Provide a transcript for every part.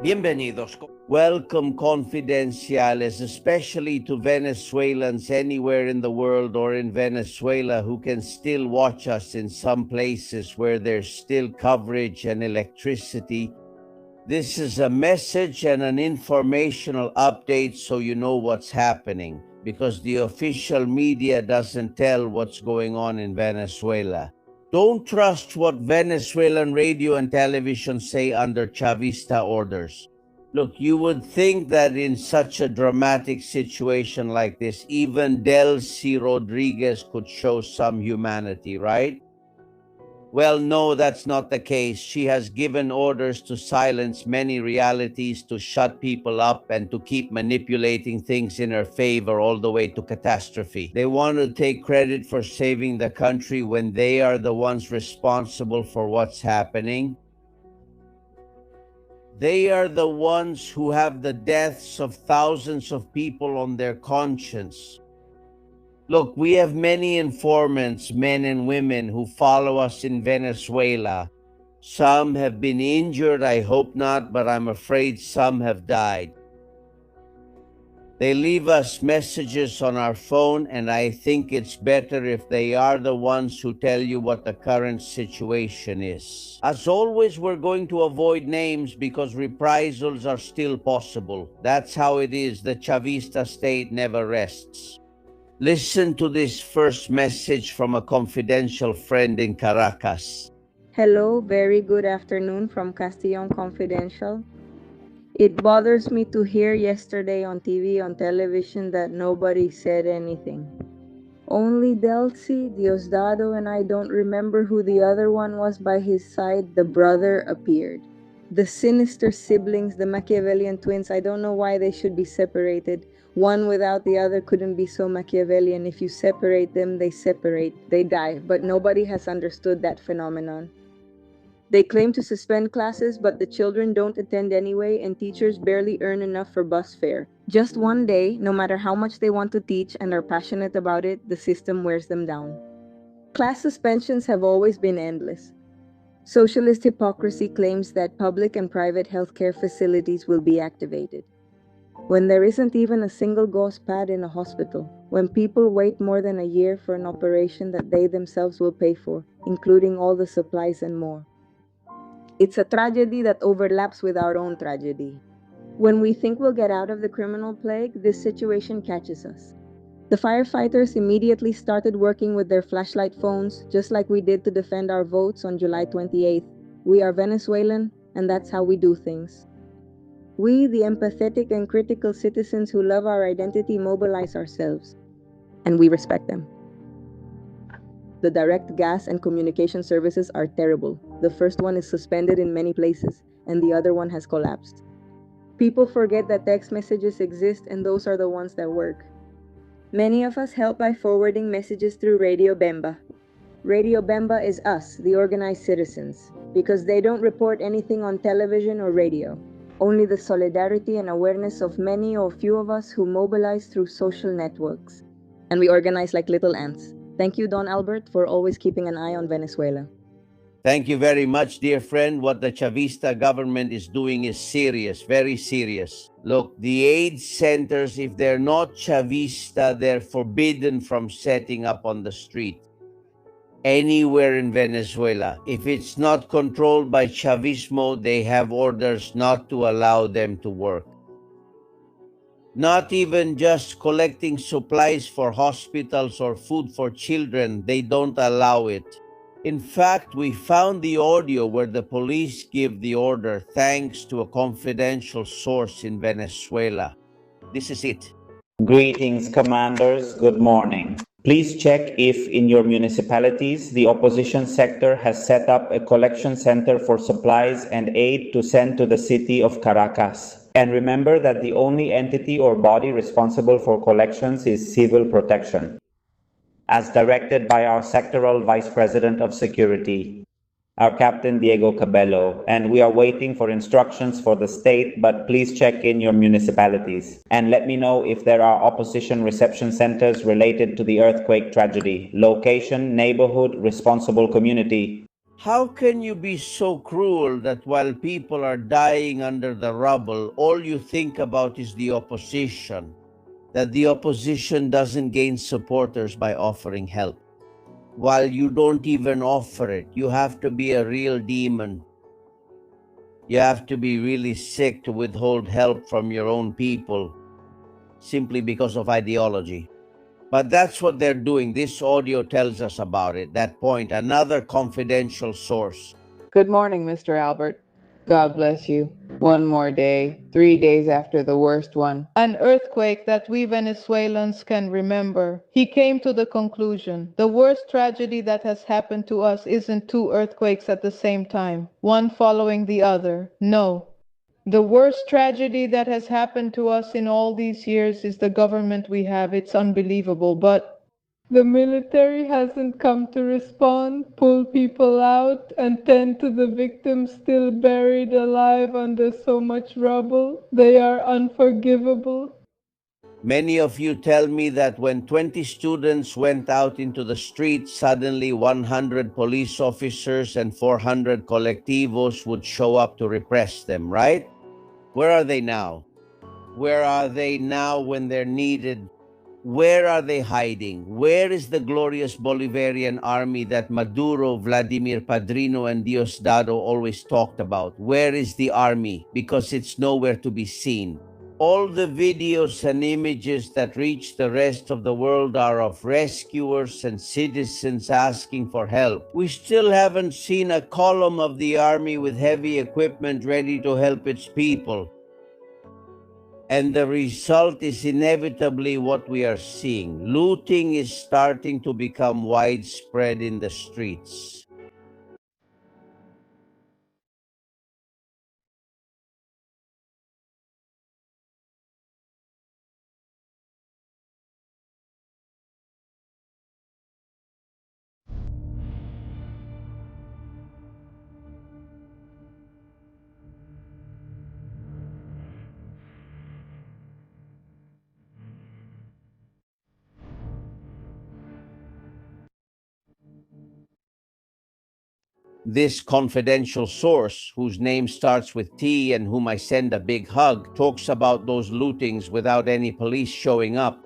Bienvenidos. Welcome, confidentiales, especially to Venezuelans anywhere in the world or in Venezuela who can still watch us in some places where there's still coverage and electricity. This is a message and an informational update so you know what's happening, because the official media doesn't tell what's going on in Venezuela. Don't trust what Venezuelan radio and television say under Chavista orders. Look, you would think that in such a dramatic situation like this, even Delcy Rodriguez could show some humanity, right? Well, no, that's not the case. She has given orders to silence many realities, to shut people up, and to keep manipulating things in her favor all the way to catastrophe. They want to take credit for saving the country when they are the ones responsible for what's happening. They are the ones who have the deaths of thousands of people on their conscience. Look, we have many informants, men and women, who follow us in Venezuela. Some have been injured, I hope not, but I'm afraid some have died. They leave us messages on our phone, and I think it's better if they are the ones who tell you what the current situation is. As always, we're going to avoid names because reprisals are still possible. That's how it is. The Chavista state never rests. Listen to this first message from a confidential friend in Caracas. Hello, very good afternoon from Castillon Confidential. It bothers me to hear yesterday on TV, on television, that nobody said anything. Only Delcy, Diosdado, and I don't remember who the other one was by his side, the brother, appeared. The sinister siblings, the Machiavellian twins, I don't know why they should be separated. One without the other couldn't be so Machiavellian. If you separate them, they separate, they die. But nobody has understood that phenomenon. They claim to suspend classes, but the children don't attend anyway, and teachers barely earn enough for bus fare. Just one day, no matter how much they want to teach and are passionate about it, the system wears them down. Class suspensions have always been endless. Socialist hypocrisy claims that public and private healthcare facilities will be activated, when there isn't even a single gauze pad in a hospital, when people wait more than a year for an operation that they themselves will pay for, including all the supplies and more. It's a tragedy that overlaps with our own tragedy. When we think we'll get out of the criminal plague, this situation catches us. The firefighters immediately started working with their flashlight phones, just like we did to defend our votes on July 28th. We are Venezuelan, and that's how we do things. We, the empathetic and critical citizens who love our identity, mobilize ourselves, and we respect them. The direct gas and communication services are terrible. The first one is suspended in many places, and the other one has collapsed. People forget that text messages exist, and those are the ones that work. Many of us help by forwarding messages through Radio Bemba. Radio Bemba is us, the organized citizens, because they don't report anything on television or radio. Only the solidarity and awareness of many or few of us who mobilize through social networks. And we organize like little ants. Thank you, Don Albert, for always keeping an eye on Venezuela. Thank you very much, dear friend. What the Chavista government is doing is serious, very serious. Look, the aid centers, if they're not Chavista, they're forbidden from setting up on the street anywhere in Venezuela. If it's not controlled by Chavismo, they have orders not to allow them to work. Not even just collecting supplies for hospitals or food for children, they don't allow it. In fact, we found the audio where the police give the order thanks to a confidential source in Venezuela. This is it. Greetings, commanders. Good morning. Please check if in your municipalities the opposition sector has set up a collection center for supplies and aid to send to the city of Caracas. And remember that the only entity or body responsible for collections is Civil Protection, as directed by our sectoral Vice President of Security, our Captain Diego Cabello, and we are waiting for instructions for the state, but please check in your municipalities and let me know if there are opposition reception centers related to the earthquake tragedy. Location, neighborhood, responsible community. How can you be so cruel that while people are dying under the rubble, all you think about is the opposition? That the opposition doesn't gain supporters by offering help. While you don't even offer it, you have to be a real demon. You have to be really sick to withhold help from your own people simply because of ideology. But that's what they're doing. This audio tells us about it. That point, another confidential source. Good morning, Mr. Albert. God bless you. One more day, 3 days after the worst one. An earthquake that we Venezuelans can remember. He came to the conclusion the worst tragedy that has happened to us isn't two earthquakes at the same time, one following the other. No. The worst tragedy that has happened to us in all these years is the government we have. It's unbelievable, but the military hasn't come to respond, pull people out, and tend to the victims still buried alive under so much rubble. They are unforgivable. Many of you tell me that when 20 students went out into the street, suddenly 100 police officers and 400 colectivos would show up to repress them, right? Where are they now? Where are they now when they're needed? Where are they hiding? Where is the glorious Bolivarian army that Maduro, Vladimir Padrino, and Diosdado always talked about? Where is the army? Because it's nowhere to be seen. All the videos and images that reach the rest of the world are of rescuers and citizens asking for help. We still haven't seen a column of the army with heavy equipment ready to help its people. And the result is inevitably what we are seeing. Looting is starting to become widespread in the streets. This confidential source, whose name starts with T and whom I send a big hug, talks about those lootings without any police showing up.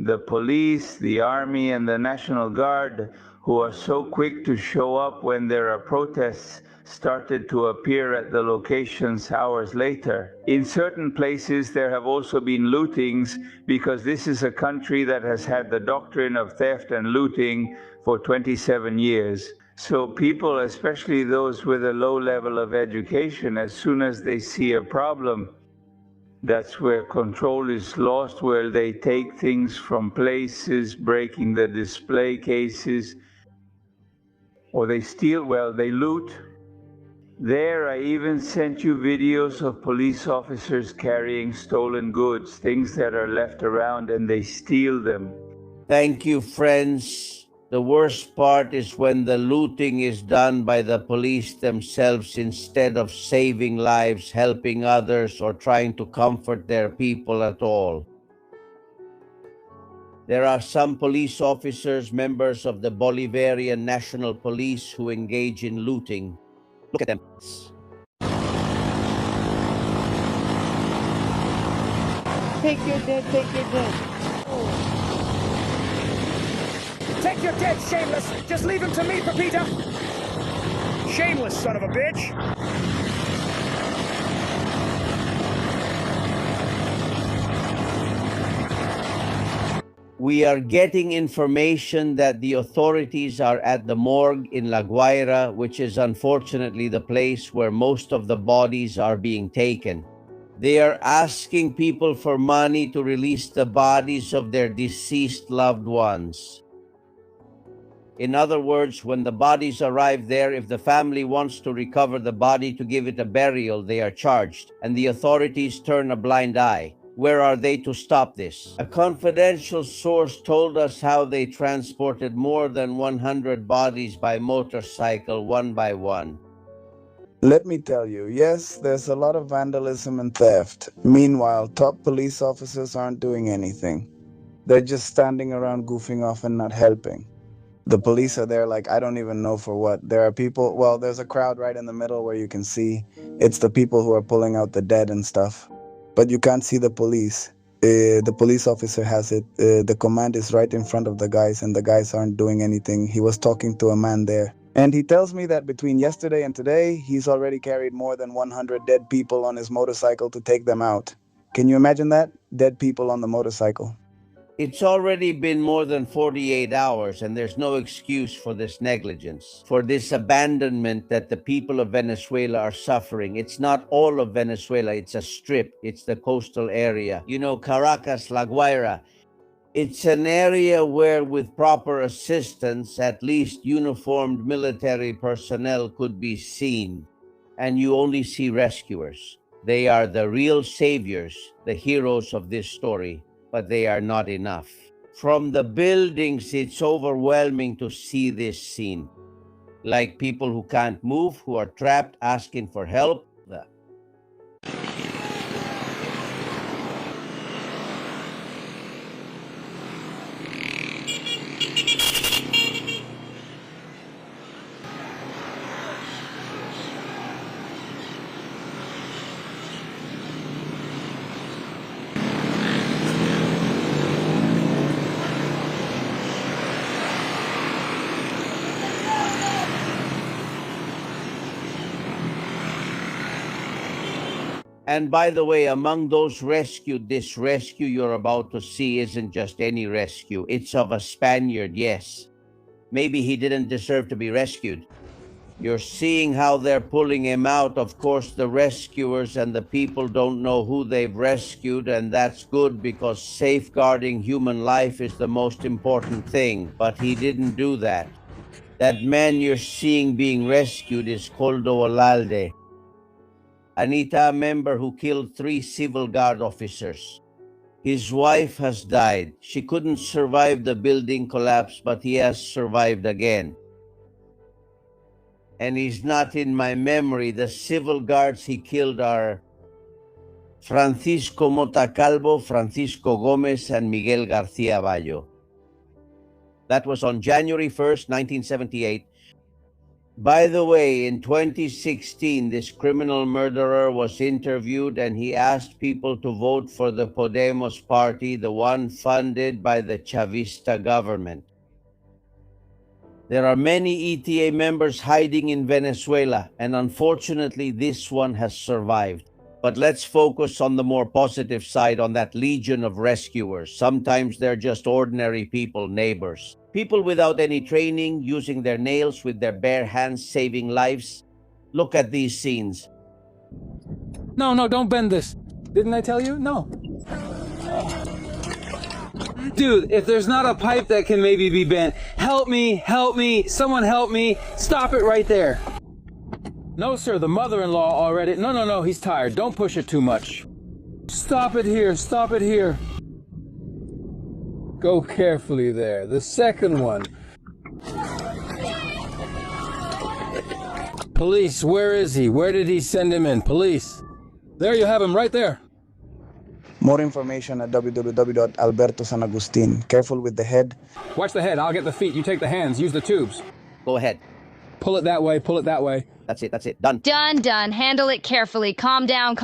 The police, the army, and the National Guard, who are so quick to show up when there are protests, started to appear at the locations hours later. In certain places, there have also been lootings because this is a country that has had the doctrine of theft and looting for 27 years. So people, especially those with a low level of education, as soon as they see a problem, that's where control is lost, where they take things from places, breaking the display cases, or they steal, well, they loot. There, I even sent you videos of police officers carrying stolen goods, things that are left around, and they steal them. Thank you, friends. The worst part is when the looting is done by the police themselves instead of saving lives, helping others, or trying to comfort their people at all. There are some police officers, members of the Bolivarian National Police, who engage in looting. Look at them. Take your dead, take your dead. Take your dead, Shameless! Just leave him to me, Pepita! Shameless son of a bitch! We are getting information that the authorities are at the morgue in La Guaira, which is unfortunately the place where most of the bodies are being taken. They are asking people for money to release the bodies of their deceased loved ones. In other words, when the bodies arrive there, if the family wants to recover the body to give it a burial, they are charged, and the authorities turn a blind eye. Where are they to stop this? A confidential source told us how they transported more than 100 bodies by motorcycle, one by one. Let me tell you, yes, there's a lot of vandalism and theft. Meanwhile, top police officers aren't doing anything. They're just standing around goofing off and not helping. The police are there like I don't even know for what. There are people, well, there's a crowd right in the middle where you can see it's the people who are pulling out the dead and stuff. But you can't see the police. The police officer has it. The command is right in front of the guys, and the guys aren't doing anything. He was talking to a man there. And he tells me that between yesterday and today, he's already carried more than 100 dead people on his motorcycle to take them out. Can you imagine that? Dead people on the motorcycle. It's already been more than 48 hours, and there's no excuse for this negligence, for this abandonment that the people of Venezuela are suffering. It's not all of Venezuela, it's a strip, it's the coastal area. You know, Caracas, La Guaira. It's an area where, with proper assistance, at least uniformed military personnel could be seen, and you only see rescuers. They are the real saviors, the heroes of this story, but they are not enough. From the buildings, it's overwhelming to see this scene. Like people who can't move, who are trapped, asking for help. And by the way, among those rescued, this rescue you're about to see isn't just any rescue. It's of a Spaniard, yes. Maybe he didn't deserve to be rescued. You're seeing how they're pulling him out. Of course, the rescuers and the people don't know who they've rescued, and that's good because safeguarding human life is the most important thing. But he didn't do that. That man you're seeing being rescued is Coldo Olalde, Anita member who killed 3 civil guard officers. His wife has died. She couldn't survive the building collapse, but he has survived again. And he's not in my memory. The civil guards he killed are Francisco Mota Calvo, Francisco Gomez, and Miguel Garcia Bayo. That was on January 1st, 1978. By the way, in 2016, this criminal murderer was interviewed and he asked people to vote for the Podemos party, the one funded by the Chavista government. There are many ETA members hiding in Venezuela, and unfortunately, this one has survived. But let's focus on the more positive side, on that legion of rescuers. Sometimes they're just ordinary people, neighbors. People without any training, using their nails with their bare hands, saving lives. Look at these scenes. No, don't bend this. Didn't I tell you? No. Dude, if there's not a pipe that can maybe be bent, help me, someone help me. Stop it right there. No, sir, the mother-in-law already. No, he's tired. Don't push it too much. Stop it here. Go carefully there. The second one. Police, where is he? Where did he send him in? Police. There you have him, right there. More information at www.albertosanagustin. Careful with the head. Watch the head. I'll get the feet. You take the hands. Use the tubes. Go ahead. Pull it that way. That's it. Done. Done. Handle it carefully. Calm down.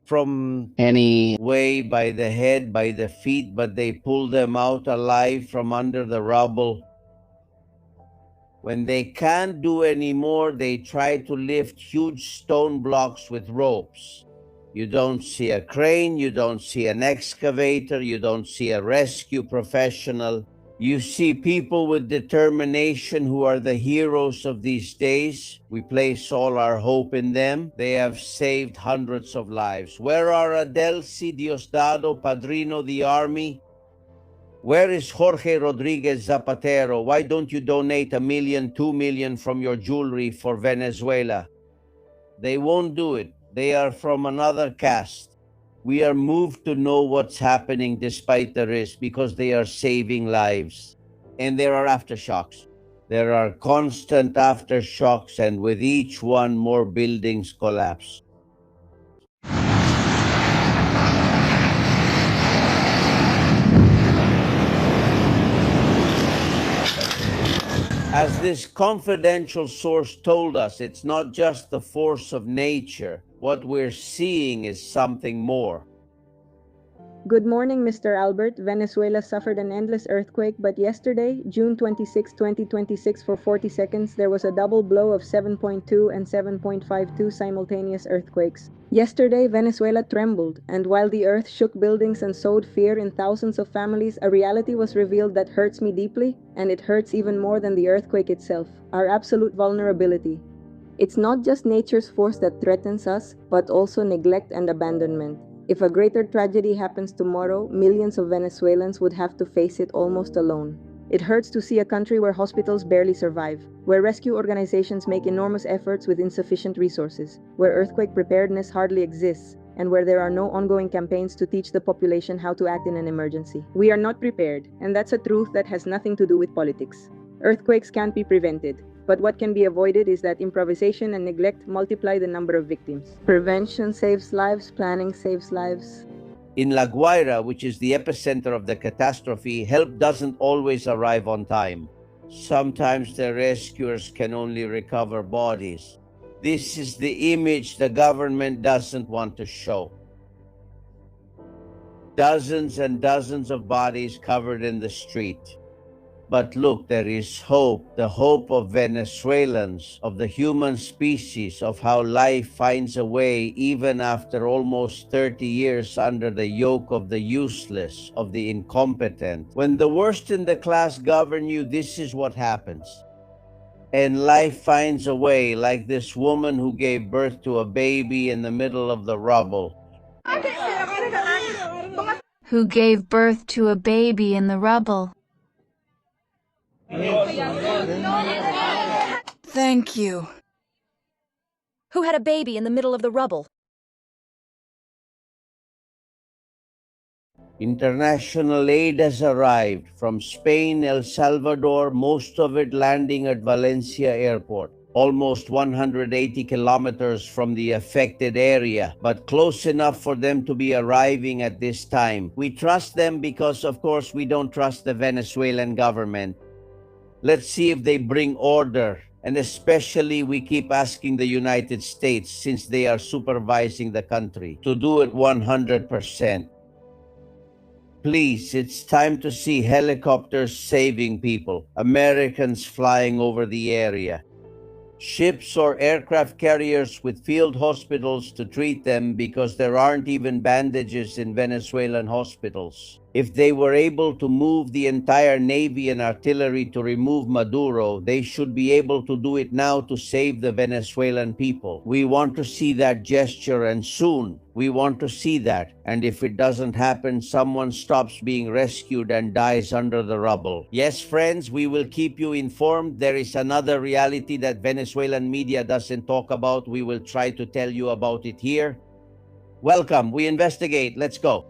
From any way by the head, by the feet, but they pull them out alive from under the rubble. When they can't do any more, they try to lift huge stone blocks with ropes. You don't see a crane, you don't see an excavator, you don't see a rescue professional. You see people with determination who are the heroes of these days. We place all our hope in them. They have saved hundreds of lives. Where are Adelcy, Diosdado, Padrino, the army? Where is Jorge Rodriguez Zapatero? Why don't you donate $1 million, $2 million from your jewelry for Venezuela? They won't do it. They are from another caste. We are moved to know what's happening despite the risk because they are saving lives. And there are aftershocks. There are constant aftershocks, and with each one, more buildings collapse. As this confidential source told us, it's not just the force of nature. What we're seeing is something more. Good morning, Mr. Albert. Venezuela suffered an endless earthquake, but yesterday, June 26, 2026, for 40 seconds, there was a double blow of 7.2 and 7.52 simultaneous earthquakes. Yesterday, Venezuela trembled, and while the earth shook buildings and sowed fear in thousands of families, a reality was revealed that hurts me deeply, and it hurts even more than the earthquake itself: our absolute vulnerability. It's not just nature's force that threatens us, but also neglect and abandonment. If a greater tragedy happens tomorrow, millions of Venezuelans would have to face it almost alone. It hurts to see a country where hospitals barely survive, where rescue organizations make enormous efforts with insufficient resources, where earthquake preparedness hardly exists, and where there are no ongoing campaigns to teach the population how to act in an emergency. We are not prepared, and that's a truth that has nothing to do with politics. Earthquakes can't be prevented, but what can be avoided is that improvisation and neglect multiply the number of victims. Prevention saves lives, planning saves lives. In La Guaira, which is the epicenter of the catastrophe, help doesn't always arrive on time. Sometimes the rescuers can only recover bodies. This is the image the government doesn't want to show. Dozens and dozens of bodies covered in the street. But look, there is hope, the hope of Venezuelans, of the human species, of how life finds a way even after almost 30 years under the yoke of the useless, of the incompetent. When the worst in the class govern you, this is what happens. And life finds a way, like this woman who gave birth to a baby in the middle of the rubble. Who gave birth to a baby in the rubble. Thank you. Who had a baby in the middle of the rubble. International aid has arrived from Spain, El Salvador, most of it landing at Valencia Airport, almost 180 kilometers from the affected area, but close enough for them to be arriving at this time. We trust them because, of course, we don't trust the Venezuelan government. Let's see if they bring order, and especially we keep asking the United States, since they are supervising the country, to do it 100%. Please, it's time to see helicopters saving people, Americans flying over the area, ships or aircraft carriers with field hospitals to treat them because there aren't even bandages in Venezuelan hospitals. If they were able to move the entire Navy and artillery to remove Maduro, they should be able to do it now to save the Venezuelan people. We want to see that gesture, and soon. We want to see that. And if it doesn't happen, someone stops being rescued and dies under the rubble. Yes, friends, we will keep you informed. There is another reality that Venezuelan media doesn't talk about. We will try to tell you about it here. Welcome. We investigate. Let's go.